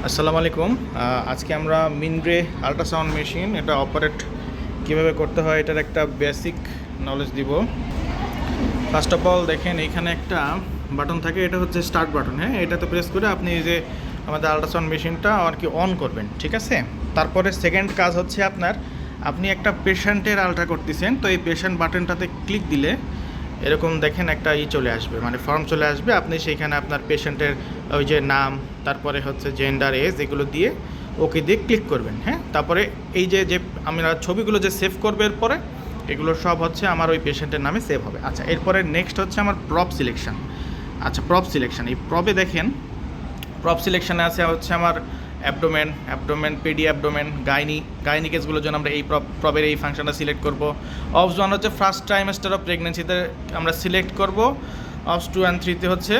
আসসালামু আলাইকুম। আজকে আমরা মিনরে আল্ট্রাসাউন্ড মেশিন এটা অপারেট কীভাবে করতে হয় এটার একটা বেসিক নলেজ দিব। ফার্স্ট অফ অল দেখেন এইখানে একটা বাটন থাকে, এটা হচ্ছে স্টার্ট বাটন। হ্যাঁ, এটাতে প্রেস করে আপনি এই যে আমাদের আল্ট্রাসাউন্ড মেশিনটা আর কি অন করবেন, ঠিক আছে। তারপরে সেকেন্ড কাজ হচ্ছে আপনি একটা পেশেন্টের আল্ট্রা করতেছেন, তো এই পেশেন্ট বাটনটাতে ক্লিক দিলে এরকম দেখেন একটা চলে আসবে, মানে ফর্ম চলে আসবে। আপনি সেইখানে আপনার পেশেন্টের ওই যে নাম, তারপরে হচ্ছে জেন্ডার, এজ, এগুলো দিয়ে ওকে দিয়ে ক্লিক করবেন। হ্যাঁ, তারপরে এই যে আমরা ছবিগুলো যে সেভ করবে এরপরে এগুলো সব হচ্ছে আমার ওই পেশেন্টের নামে সেভ হবে। আচ্ছা, এরপরে নেক্সট হচ্ছে আমার প্রপ সিলেকশন। আচ্ছা, প্রপ সিলেকশন, এই প্রপে দেখেন প্রপ সিলেকশানে আছে হচ্ছে আমার অ্যাবডোমেন, পেডি অ্যাবডোমেন, গাইনি কেসগুলোর জন্য আমরা এই প্রপের এই ফাংশনটা সিলেক্ট করব। অপস 1 হচ্ছে ফার্স্ট ট্রাইমেস্টার অফ প্রেগনেন্সিতে আমরা সিলেক্ট করব। অপস 2 অ্যান্ড 3 হচ্ছে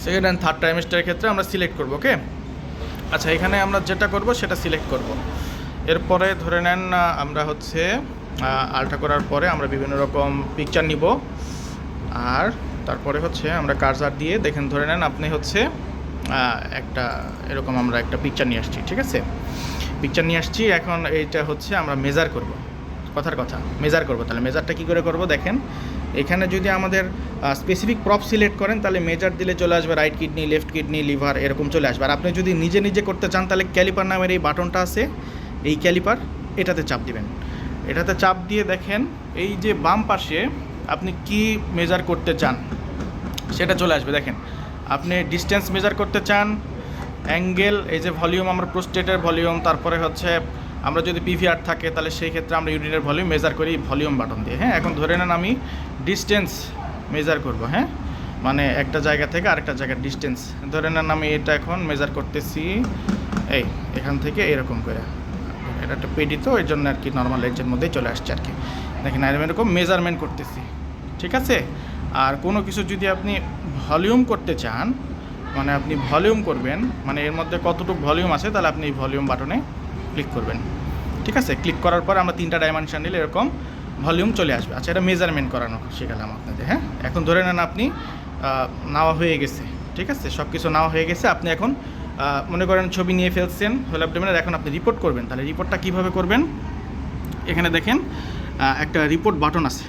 সেকেন্ড অ্যান্ড থার্ড ট্রাইমেস্টারের ক্ষেত্রে আমরা সিলেক্ট করব। ওকে, আচ্ছা, এখানে আমরা যেটা করব সেটা সিলেক্ট করব। এরপরে ধরে নেন আমরা হচ্ছে আল্ট্রা করার পরে আমরা বিভিন্ন রকম পিকচার নিব, আর তারপরে হচ্ছে আমরা কার্সার দিয়ে দেখেন ধরে নেন আপনি হচ্ছে একটা এরকম আমরা একটা পিকচার নিয়ে আসছি, ঠিক আছে। পিকচার নিয়ে আসছি, এখন এইটা হচ্ছে আমরা মেজার করব। কথার কথা মেজার করব। তাহলে মেজারটা কী করে করব দেখেন, এখানে যদি আমাদের স্পেসিফিক প্রপ সিলেক্ট করেন তাহলে মেজার দিলে চলে আসবে right kidney, left kidney, liver, এরকম চলে আসবে। আর আপনি যদি নিজে নিজে করতে চান তাহলে ক্যালিপার নামের এই বাটনটা আছে, এই ক্যালিপার, এটাতে চাপ দিবেন। এটাতে চাপ দিয়ে দেখেন এই যে বাম পাশে আপনি কি মেজার করতে চান সেটা চলে আসবে। দেখেন আপনি ডিস্টেন্স মেজার করতে চান, অ্যাঙ্গেল, এই যে ভলিউম, আমরা প্রোস্টেটের ভলিউম, তারপরে হচ্ছে আমরা যদি পিভিআর থাকে তাহলে সেই ক্ষেত্রে আমরা ইউরিনের ভলিউম মেজার করি ভলিউম বাটন দিয়ে। হ্যাঁ, এখন ধরে নেন আমি ডিস্টেন্স মেজার করব। হ্যাঁ, মানে একটা জায়গা থেকে আরেকটা জায়গার ডিস্টেন্স ধরে নেন আমি এটা এখন মেজার করতেছি এই এখান থেকে এরকম করে। এটা একটা পেডি, তো এর জন্য আর কি নর্মাল রেঞ্জের মধ্যেই চলে আসছে আর কি। দেখেন আমি এরকম মেজারমেন্ট করতেছি, ঠিক আছে। আর কোনো কিছু যদি আপনি ভলিউম করতে চান, মানে আপনি ভলিউম করবেন, মানে এর মধ্যে কতটুকু ভলিউম আছে, তাহলে আপনি এই ভলিউম বাটনে ক্লিক করবেন, ঠিক আছে। ক্লিক করার পর আমরা 3টা ডাইমেনশন নিলে এরকম ভলিউম চলে আসবে। আচ্ছা, এটা মেজারমেন্ট করানো শেখালাম আপনাদের। হ্যাঁ, এখন ধরে নেন আপনি নেওয়া হয়ে গেছে, ঠিক আছে, সব কিছু নেওয়া হয়ে গেছে। আপনি এখন মনে করেন ছবি নিয়ে ফেলছেন হোল অ্যাবডোমেনের, এখন আপনি রিপোর্ট করবেন। তাহলে রিপোর্টটা কীভাবে করবেন, এখানে দেখেন একটা রিপোর্ট বাটন আছে।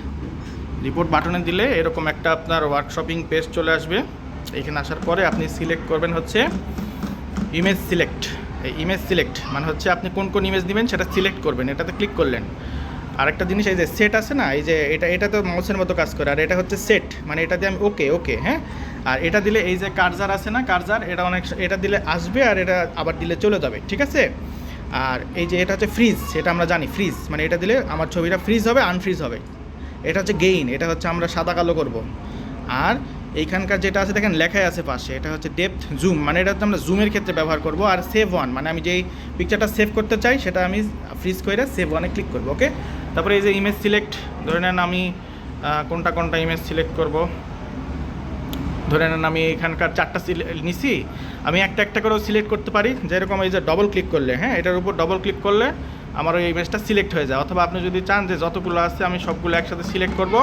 রিপোর্ট বাটনে দিলে এরকম একটা আপনার ওয়ার্কশপিং পেজ চলে আসবে। এখানে আসার পরে আপনি সিলেক্ট করবেন হচ্ছে ইমেজ সিলেক্ট। এই ইমেজ সিলেক্ট মানে হচ্ছে আপনি কোন কোন ইমেজ দিবেন সেটা সিলেক্ট করবেন, এটাতে ক্লিক করলেন। আরেকটা জিনিস, এই যে সেট আছে না, এই যে এটা তো মাউসের মতো কাজ করে, আর এটা হচ্ছে সেট, মানে এটা দিয়ে আমি ওকে। হ্যাঁ, আর এটা দিলে এই যে কার্সার আছে না, কার্সার, এটা দিলে আসবে, আর এটা আবার দিলে চলে যাবে, ঠিক আছে। আর এই যে এটা হচ্ছে ফ্রিজ, সেটা আমরা জানি ফ্রিজ মানে এটা দিলে আমার ছবিটা ফ্রিজ হবে, আনফ্রিজ হবে। এটা হচ্ছে গেইন, এটা হচ্ছে আমরা সাদা কালো করব। আর এইখানকার যেটা আছে দেখেন লেখাই আছে পাশে, এটা হচ্ছে ডেপথ জুম, মানে এটা হচ্ছে আমরা জুমের ক্ষেত্রে ব্যবহার করব। আর সেভ ওয়ান, মানে আমি যেই পিকচারটা সেভ করতে চাই সেটা আমি ফ্রিজ করে সেভ ওয়ানে ক্লিক করব। ওকে, তারপরে এই যে ইমেজ সিলেক্ট, ধরে নেন আমি কোনটা ইমেজ সিলেক্ট করব। ধরে নেন আমি এখানকার 4টা নিছি, আমি একটা করেও সিলেক্ট করতে পারি, যেরকম এই যে ডবল ক্লিক করলে, হ্যাঁ, এটার উপর ডবল ক্লিক করলে আমার ওই ইমেজটা সিলেক্ট হয়ে যায়। অথবা আপনি যদি চান যে যতগুলো আছে আমি সবগুলো একসাথে সিলেক্ট করব,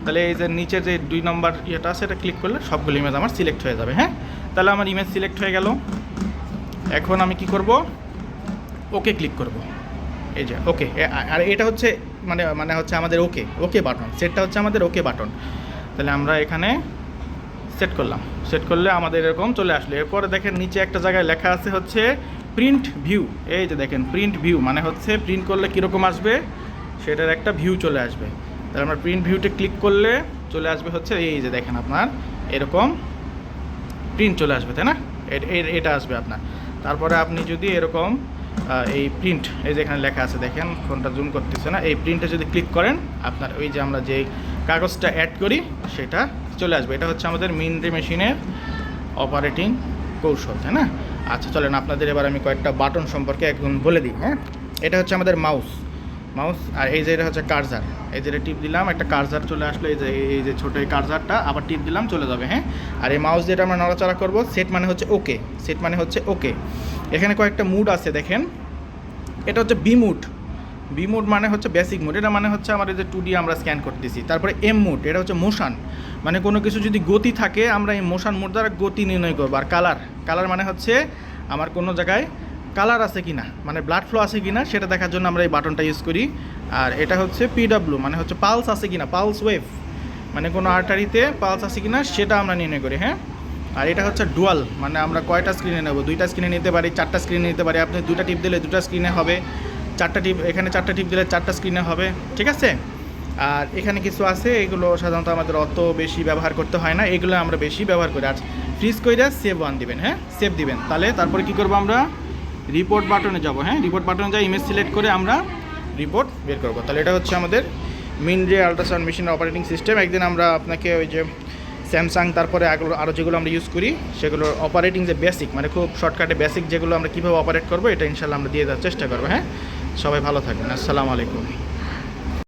তাহলে এই যে নিচে যে 2 নম্বর ইয়েটা আছে এটা ক্লিক করলে সবগুলো ইমেজ আমার সিলেক্ট হয়ে যাবে। হ্যাঁ, তাহলে আমার ইমেজ সিলেক্ট হয়ে গেল। এখন আমি কি করব, ওকে ক্লিক করব। এই যে ওকে, আর এটা হচ্ছে মানে হচ্ছে আমাদের ওকে বাটন, সেটটা হচ্ছে আমাদের ওকে বাটন। তাহলে আমরা এখানে সেট করলাম, সেট করলে আমাদের এরকম চলে আসলো। এরপরে দেখেন নিচে একটা জায়গায় লেখা আছে হচ্ছে প্রিন্ট ভিউ। এই যে দেখেন প্রিন্ট ভিউ মানে হচ্ছে প্রিন্ট করলে কীরকম আসবে সেটার একটা ভিউ চলে আসবে। তাহলে আমরা প্রিন্ট ভিউতে ক্লিক করলে চলে আসবে হচ্ছে এই যে দেখেন আপনার এরকম প্রিন্ট চলে আসবে, তাই না, এটা আসবে আপনার। তারপরে আপনি যদি এরকম এই প্রিন্ট, এই যে এখানে লেখা আছে দেখেন, ফোনটা জুম করতেছে না, এই প্রিন্টে যদি ক্লিক করেন আপনার ওই যে আমরা যে কাগজটা অ্যাড করি সেটা চলে আসবে। এটা হচ্ছে আমাদের মিনরে মেশিনের অপারেটিং কৌশল, তাই না। আচ্ছা, চলেন আপনাদের এবার আমি কয়েকটা বাটন সম্পর্কে একদম বলে দিই। হ্যাঁ, এটা হচ্ছে আমাদের মাউস, আর এই যে এটা হচ্ছে কার্সার। এই যে টিপ দিলাম একটা কার্সার চলে আসলো, এই যে ছোটো এই কার্সারটা আবার টিপ দিলাম চলে যাবে। হ্যাঁ, আর এই মাউস যেটা আমরা নড়াচড়া করবো, সেট মানে হচ্ছে ওকে। এখানে কয়েকটা মুড আছে দেখেন, এটা হচ্ছে বি মুড মানে হচ্ছে বেসিক মুড, এটা মানে হচ্ছে আমার এই যে 2D আমরা স্ক্যান করতেছি। তারপরে এম মুড, এটা হচ্ছে মোশন, মানে কোনো কিছু যদি গতি থাকে আমরা এই মোশন মুড দ্বারা গতি নির্ণয় করবো। আর কালার মানে হচ্ছে আমার কোনো জায়গায় কালার আছে কি না, মানে ব্লাড ফ্লো আছে কি না সেটা দেখার জন্য আমরা এই বাটনটা ইউজ করি। আর এটা হচ্ছে পিডব্লিউ, মানে হচ্ছে পালস আছে কি না, পালস ওয়েভ, মানে কোনো আর্টারিতে পালস আছে কি না সেটা আমরা নির্ণয় করি। হ্যাঁ, আর এটা হচ্ছে ডুয়াল, মানে আমরা কয়টা স্ক্রিনে নেব, 2টা স্ক্রিনে নিতে পারি, 4টা স্ক্রিনে নিতে পারি। আপনি 2টা টিপ দিলে 2টা স্ক্রিনে হবে, 4টা টিপ এখানে 4টা টিপ দিলে 4টা স্ক্রিনে হবে, ঠিক আছে। আর এখানে কিছু আছে, এগুলো সাধারণত আমাদের অত বেশি ব্যবহার করতে হয় না, এগুলো আমরা বেশি ব্যবহার করি। আর ফ্রিজ কইরা সেভ 1 দিবেন, হ্যাঁ সেভ দিবেন। তাহলে তারপরে কি করব, আমরা রিপোর্ট বাটনে যাব। হ্যাঁ, রিপোর্ট বাটনে যাই, ইমেজ সিলেক্ট করে আমরা রিপোর্ট বের করব। তাহলে এটা হচ্ছে আমাদের মিনরে আল্ট্রাসাউন্ড মেশিনের অপারেটিং সিস্টেম। একদিন আমরা আপনাকে ওই যে স্যামসাং, তারপরে আরও যেগুলো আমরা ইউজ করি সেগুলোর অপারেটিং যে বেসিক, মানে খুব শর্টকাটে বেসিক যেগুলো আমরা কীভাবে অপারেট করবো, এটা ইনশাল্লাহ আমরা দিয়ে দেওয়ার চেষ্টা করবো। হ্যাঁ, সবাই ভালো থাকবেন, আসসালামু আলাইকুম।